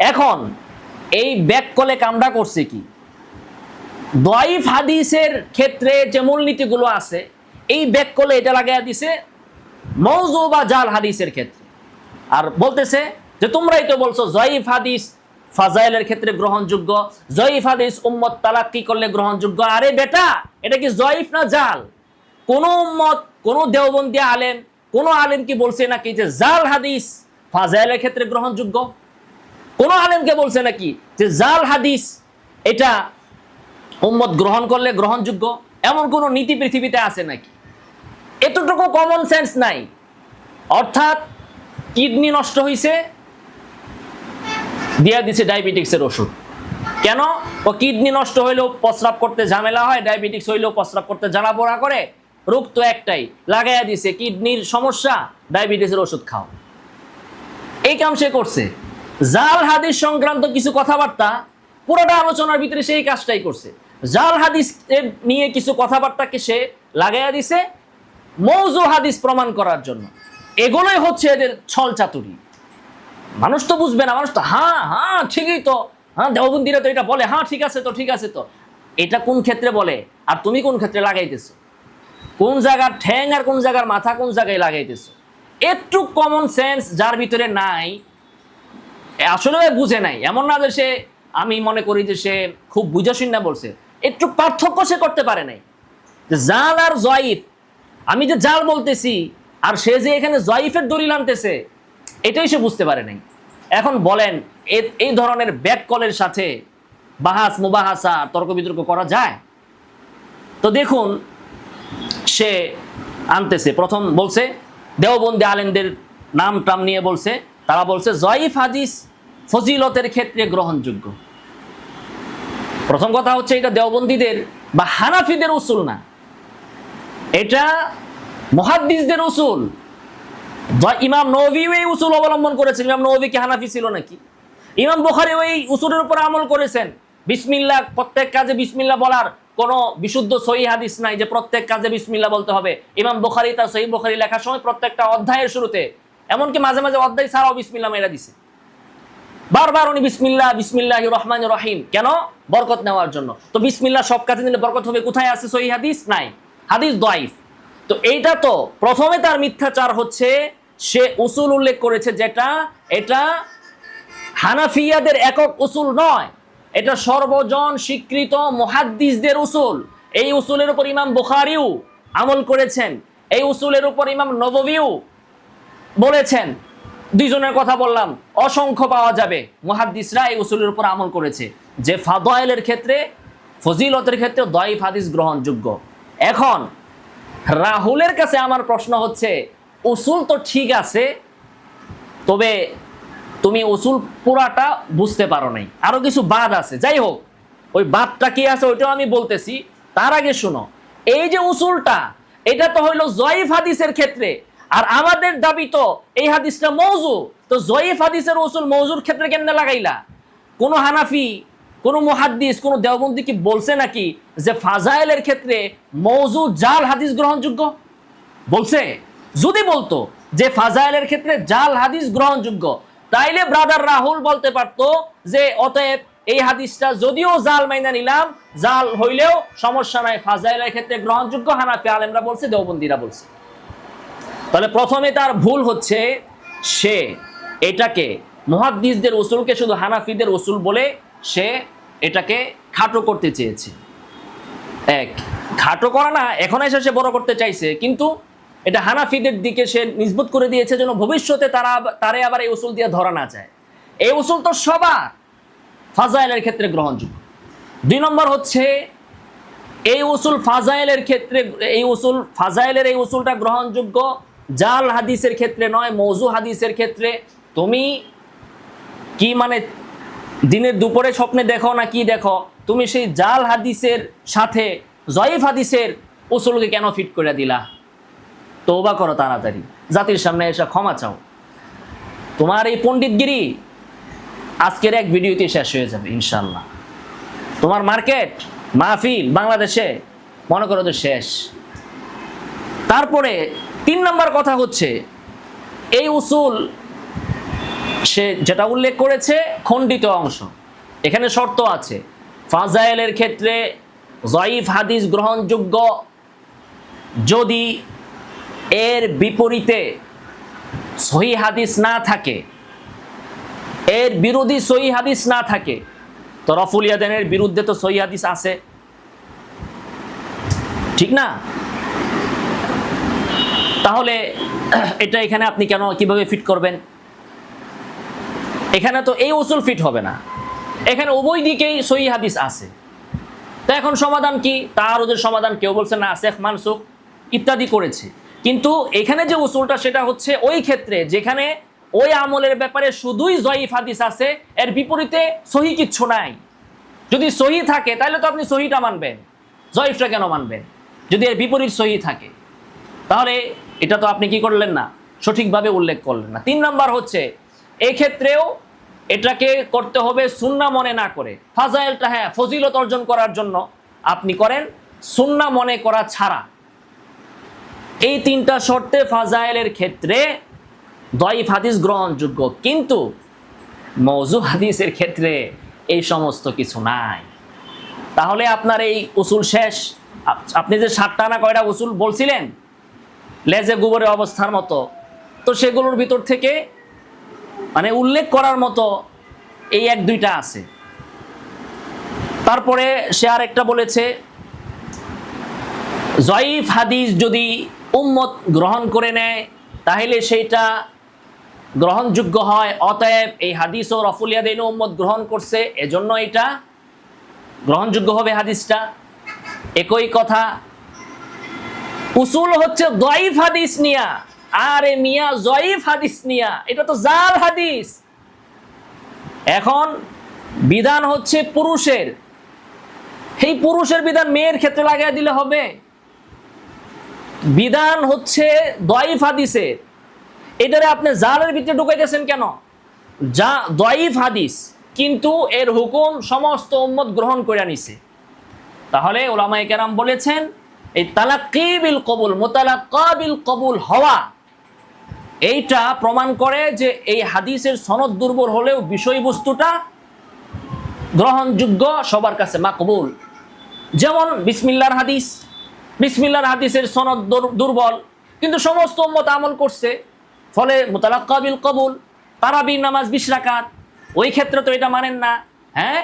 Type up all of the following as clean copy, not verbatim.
এখন এই ব্যাককলে কামড়া করছে কি, দয়ীফ হাদিসের ক্ষেত্রে যে মূলনীতিগুলো আছে এই ব্যাককলে এটা লাগাইয়া দিছে মওযু বা জাল হাদিসের ক্ষেত্রে। আর বলতেছে যে তোমরাই তো বলছো জয়ীফ হাদিস ফাজাইলের ক্ষেত্রে গ্রহণযোগ্য, জয়ীফ হাদিস উম্মত তালাক্কি করলে গ্রহণযোগ্য। আরে বেটা, এটা কি জয়ীফ না জাল? কোন উম্মত, কোন দেওবন্দি আলেম, কোন আলেম কি বলছে নাকি যে জাল হাদিস ফাজাইলের ক্ষেত্রে গ্রহণযোগ্য? কোন আলেমকে বলছে নাকি যে জাল হাদিস এটা উম্মত গ্রহণ করলে গ্রহণযোগ্য? এমন কোন নীতি পৃথিবীতে আছে নাকি? এতটুকু কমন সেন্স নাই। অর্থাৎ কিডনি নষ্ট হয়েছে, দিয়া দিছে ডায়াবেটিক্সের ওষুধ। কেন? ও কিডনি নষ্ট হইলেও প্রস্রাব করতে ঝামেলা হয়, ডায়াবেটিক্স হইলেও প্রস্রাব করতে জ্বালা পোড়া করে, রোগ তো একটাই, লাগাইয়া দিছে কিডনির সমস্যা, ডায়াবেটিসের ওষুধ খাও। এই কাম সে করছে। জাল হাদিস সংক্রান্ত কিছু কথাবার্তা পুরোটা আলোচনার ভিতরে সেই কাজটাই করছে। জাল হাদিস নিয়ে কিছু কথাবার্তাকে সে লাগাইয়া দিছে মওযু হাদিস প্রমাণ করার জন্য। এগুলোই হচ্ছে এদের ছল চাতুরি। মানুষ তো বুঝবে না, মানুষ তো হ্যাঁ হ্যাঁ ঠিকই তো, হ্যাঁ দেওবন্দিরা তো এটা বলে, হ্যাঁ ঠিক আছে তো, ঠিক আছে তো। এটা কোন ক্ষেত্রে বলে আর তুমি কোন ক্ষেত্রে লাগাইতেছো? কোন জায়গার ঠ্যাং আর কোন জায়গার মাথা কোন জায়গায় লাগাইতেছো? একটু কমন সেন্স যার ভিতরে নাই, আসলে বুঝে নাই। এমন না যে সে, আমি মনে করি যে সে খুব বুঝাশুন না বলছে, একটু পার্থক্য সে করতে পারে নাই। জাল আর জয়ীফ, আমি যে জাল বলতেছি আর সে যে এখানে জয়ীফের দলিল আনতেছে, এটাই সে বুঝতে পারে নাই। এখন বলেন এই ধরনের ব্যাককলের সাথে বাহাস মুবাহাসা তর্ক বিতর্ক করা যায়? তো দেখুন সে আনতেছে, প্রথম বলছে দেওবন্দি আলেমদের নাম টাম নিয়ে বলছে, তারা বলছে জয়ীফ হাদিস ফজিলতের ক্ষেত্রে গ্রহণযোগ্য। প্রথম কথা হচ্ছে এটা দেওবন্দীদের বা হানাফিদের উসুল না, এটা মুহাদ্দিসদের উসুল। ইমাম নবী এই উসুল অবলম্বন করেছেন। ইমাম নবী কি হানাফি ছিল নাকি? ইমাম বুখারী ওই উসুলের উপর আমল করেছেন। বিসমিল্লাহ, প্রত্যেক কাজে বিসমিল্লাহ বলার কোনো বিশুদ্ধ সহিহ হাদিস নাই যে প্রত্যেক কাজে বিসমিল্লাহ বলতে হবে। ইমাম বুখারী তার সহিহ বুখারী লেখার সময় প্রত্যেকটা অধ্যায়ের শুরুতে, এমনকি মাঝে মাঝে অধ্যায় ছাড়াও বিসমিল্লাহ মেরা দিছে। বারবার উনি বিসমিল্লাহ বিসমিল্লাহির রহমানির রহিম, কেন? বরকত নেওয়ার জন্য। তো বিসমিল্লাহ সব কাজে নিলে বরকত হবে, কোথায় আছে সহিহ হাদিস? নাই, হাদিস দাইফ। তো এইটা তো প্রথমে তার মিথ্যাচার হচ্ছে, সে উসুল উল্লেখ করেছে যেটা, এটা হানাফিয়াদের একক উসুল নয়, এটা সর্বজন স্বীকৃত মুহাদ্দিসদের উসুল। এই উসুলের উপর ইমাম বুখারীও আমল করেছেন, এই উসুলের উপর ইমাম নববীও বলেছেন। দুইজনের কথা বললাম, অসংখ্য পাওয়া যাবে মুহাদ্দিসরা এই উসুলের উপর আমল করেছে যে ফাদাইলের ক্ষেত্রে, ফজিলতের ক্ষেত্রে দাইফ হাদিস গ্রহণযোগ্য। এখন রাহুলের কাছে আমার প্রশ্ন হচ্ছে, উসুল তো ঠিক আছে, তবে তুমি উসুল পুরাটা বুঝতে পারো নাই, আরো কিছু বাদ আছে। যাই হোক, ওই বাদটা কি আছে ওইটাও আমি বলতেছি। তার আগে শুনো, এই যে উসুলটা, এটা তো হইলো জয়ীফ হাদিসের ক্ষেত্রে, আর আমাদের দাবি তো এই হাদিসটা মওযু। তো জয়ীফ হাদিসের উসুল মওযুর ক্ষেত্রে কেমনে লাগাইলা? কোন হানাফি, কোন মুহাদ্দিস, কোন দেওবন্দি কি বলছে নাকি যে ফাজাইলের ক্ষেত্রে মওযু জাল হাদিস গ্রহণযোগ্য? বলছে? যদি বলতো যে ফাজাইলের ক্ষেত্রে জাল হাদিস গ্রহণযোগ্য, তাইলে ব্রাদার রাহুল বলতে পারতো যে অতএব এই হাদিসটা যদিও জাল মাইনা নিলাম, জাল হইলেও সমস্যা নাই, ফাজাইলের ক্ষেত্রে গ্রহণযোগ্য, হানাফি আলেমরা বলছে, দেওবন্দিরা বলছে। তাহলে প্রথমে তার ভুল হচ্ছে, সে এটাকে মুহাদ্দিসদের উসুলকে শুধু হানাফিদের উসুল বলে সে এটাকে খাটো করতে চেয়েছে। এক, খাটো করা না, এখন এসে সে বড় করতে চাইছে, কিন্তু এটা হানাফিদের দিকে সে নিসবত করে দিয়েছে যেন ভবিষ্যতে তারে আবার এই উসুল দিয়ে ধরা না যায়। এই উসুল তো সবার ফাজাইলের ক্ষেত্রে গ্রহণযোগ্য। দুই নম্বর হচ্ছে, এই উসুল ফাজাইলের ক্ষেত্রে, এই উসুল ফাজাইলের এই উসুলটা গ্রহণযোগ্য জাল হাদিসের ক্ষেত্রে নয়, মওযু হাদিসের ক্ষেত্রে। তুমি কি মানে দিনের দুপুরে স্বপ্নে দেখো না কি দেখো, তুমি সেই জাল হাদিসের সাথে জয়ীফ হাদিসের উসুলকে কেন ফিট করে দিলা? তওবা করো তাড়াতাড়ি, জাতির সামনে এসে ক্ষমা চাও। তোমার এই পণ্ডিতগিরি আজকের এক ভিডিওতে শেষ হয়ে যাবে ইনশাল্লাহ। তোমার মার্কেট মাহফিল বাংলাদেশে মনে করো তো শেষ। তারপরে 3 নম্বর কথা হচ্ছে, এই উসুল সে যেটা উল্লেখ করেছে খণ্ডিত অংশ। এখানে শর্ত আছে, ফাজাইলের ক্ষেত্রে যঈফ হাদিস গ্রহণযোগ্য যদি এর বিপরীতে সহিহ হাদিস না থাকে, এর বিরোধী সহিহ হাদিস না থাকে। তো রফুল ইয়াদাইনের বিরুদ্ধে তো সহিহ হাদিস আছে, ঠিক না? তাহলে এটা এখানে আপনি কিভাবে ফিট করবেন? এখানে তো এই উসুল ফিট হবে না, এখানে উভয় দিকেই সহিহ হাদিস আছে। তো এখন সমাধান কি? তাআরুদের সমাধান কেউ বলছে নাসিখ মানসুখ ইত্যাদি করেছে, কিন্তু এখানে যে উসুলটা সেটা হচ্ছে ওই ক্ষেত্রে যেখানে ওই আমলের ব্যাপারে শুধুই যঈফ হাদিস আছে, এর বিপরীতে সহিহ কিচ্ছু নাই। যদি সহিহ থাকে তাহলে তো আপনি সহিহটা মানবেন, যঈফটা কেন মানবেন যদি এর বিপরীত সহিহ থাকে? তাহলে এটা তো আপনি কি করলেন না, সঠিকভাবে উল্লেখ করলেন না। 3 নাম্বার হচ্ছে এই ক্ষেত্রেও এটাকে করতে হবে সুন্নাহ মনে না করে। ফাজাইলটা হ্যাঁ ফজিলত অর্জন করার জন্য আপনি করেন, সুন্নাহ মনে করা ছাড়া। এই 3টা শর্তে ফাজাইলের ক্ষেত্রে যঈফ হাদিস গ্রহণযোগ্য, কিন্তু মওযু হাদিসের ক্ষেত্রে এই সমস্ত কিছু নাই। তাহলে আপনার এই উসুল শেষ। আপনি যে 7টা না কয়টা উসুল বলছিলেন লেজে গোবরের অবস্থার মতো, তো সেগুলোর ভিতর থেকে মানে উল্লেখ করার মতো এই 1-2টা আছে। তারপরে সে আরেকটা বলেছে, যঈফ হাদিস যদি উম্মত গ্রহণ করে নেয় তাহলে সেইটা গ্রহণযোগ্য হয়, অতএব এই হাদিসও রফুল ইয়াদাইন উম্মত গ্রহণ করছে, এজন্য এটা গ্রহণযোগ্য হবে হাদিসটা। একই কথা, উসুল হচ্ছে যঈফ হাদিস নিয়া, আরে মিয়া যঈফ হাদিস নিয়া, এটা তো জাল হাদিস। এখন বিধান হচ্ছে পুরুষের, এই পুরুষের বিধান মেয়ের ক্ষেত্রে লাগিয়ে দিলে হবে? বিধান হচ্ছে যঈফ হাদিসের, এটারে আপনি জালের ভিতরে ঢুকাইতেছেন কেন? যা যঈফ হাদিস, কিন্তু এর হুকুম সমস্ত উম্মত গ্রহণ করে নিছে। তাহলে উলামায়ে কেরাম বলেছেন এই তালাক্কি বিল কবুল, মুতালাক্কা বিল কবুল হওয়া, এইটা প্রমাণ করে যে এই হাদিসের সনদ দুর্বল হলেও বিষয়বস্তুটা গ্রহণযোগ্য, সবার কাছে মাকবুল। যেমন বিসমিল্লাহর হাদিস, বিসমিল্লাহর হাদিসের সনদ দুর্বল, কিন্তু সমস্ত উম্মত আমল করছে, ফলে মুতালাক্কা বিল কবুল। তারাবির নামাজ 20 রাকাত, ওই ক্ষেত্রে তো এটা মানেন না। হ্যাঁ,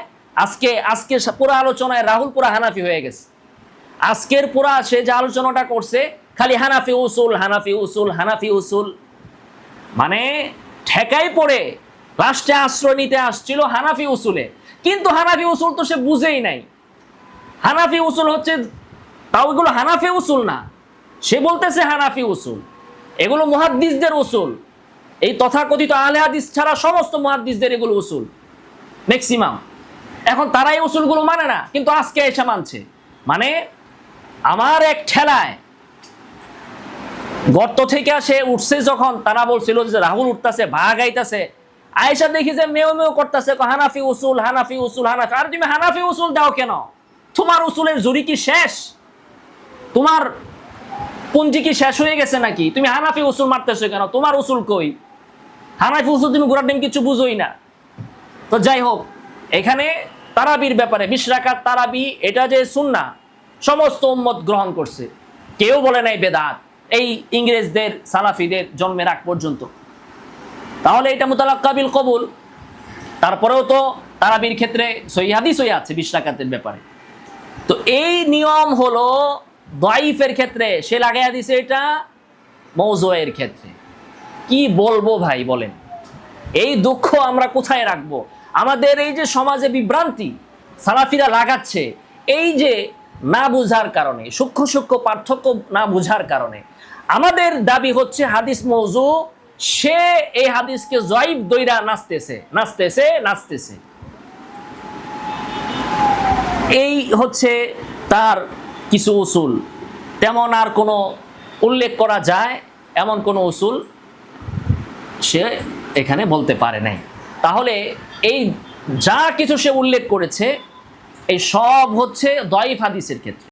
আজকে পুরো আলোচনায় রাহুল পুরা হানাফি হয়ে গেছে। আজকের পুরা সে যে আলোচনাটা করছে খালি হানাফি উসুল, হানাফি উসুল, হানাফি উসুল, মানে ঠেকাই পড়ে লাস্টে আশ্রয় নিতে আসছিল হানাফি উসুলে, কিন্তু হানাফি উসুল তো সে বুঝেই নাই। হানাফি উসুল হচ্ছে, তাও এগুলো হানাফি উসুল না, সে বলতেছে হানাফি উসুল, এগুলো মুহাদ্দিসদের উসুল। এই তথাকথিত আহলে হাদিস ছাড়া সমস্ত মুহাদ্দিসদের এগুলো উসুল ম্যাক্সিমাম। এখন তারা এই উসুলগুলো মানে না, কিন্তু আজকে এসে মানছে। মানে আমার এক ঠেলায় গর্ত থেকে সে উঠছে, যখন তারা বলছিল যে রাহুল উঠতেছে, ভাগ আইতাছে, আয়েশা দেখি যে মেও মেও করতেছে হানাফি উসুল, হানাফি উসুল, হানাফি। আর তুমি হানাফি উসুল দাও কেন? তোমার উসুলের জুরি কি শেষ? তোমার পুঞ্জি কি শেষ হয়ে গেছে নাকি? তুমি হানাফি উসুল মারতেছো কেন? তোমার উসুল কই? হানাফি উসুল তুমি গোড়ার ডিম কিছু বুঝোই না। তো যাই হোক, এখানে তারাবির ব্যাপারে 20 রাকাত তারাবি, এটা যে সুন্নাহ সমস্ত উম্মত গ্রহণ করছে, কেউ বলে নাই বেদাত, এই ইংরেজদের সালাফিদের জন্মের আগ পর্যন্ত। তাহলে এটা মুতালাক্কা বিল কবুল। তারপরেও তো তারাবির ক্ষেত্রে সহিহ হাদিসই আছে 20 রাকাতের ব্যাপারে। তো এই নিয়ম হলো যঈফের ক্ষেত্রে, সে লাগাইয়া দিছে এটা মওযুয়ের ক্ষেত্রে। কি বলবো ভাই বলেন, এই দুঃখ আমরা কোথায় রাখবো? আমাদের এই যে সমাজে বিভ্রান্তি সালাফিরা লাগাচ্ছে, এই যে না বুঝার কারণে, সূক্ষ্ম সূক্ষ্ম পার্থক্য না বুঝার কারণে আমাদের দাবি হচ্ছে হাদিস মওযু, সে এই হাদিসকে যঈফ দইরা নাচতেছে। এই হচ্ছে তার কিছু উসুল, তেমন আর কোনো উল্লেখ করা যায় এমন কোনো উসুল সে এখানে বলতে পারে নাই। তাহলে এই যা কিছু সে উল্লেখ করেছে এই সব হচ্ছে যঈফ হাদিসের ক্ষেত্রে।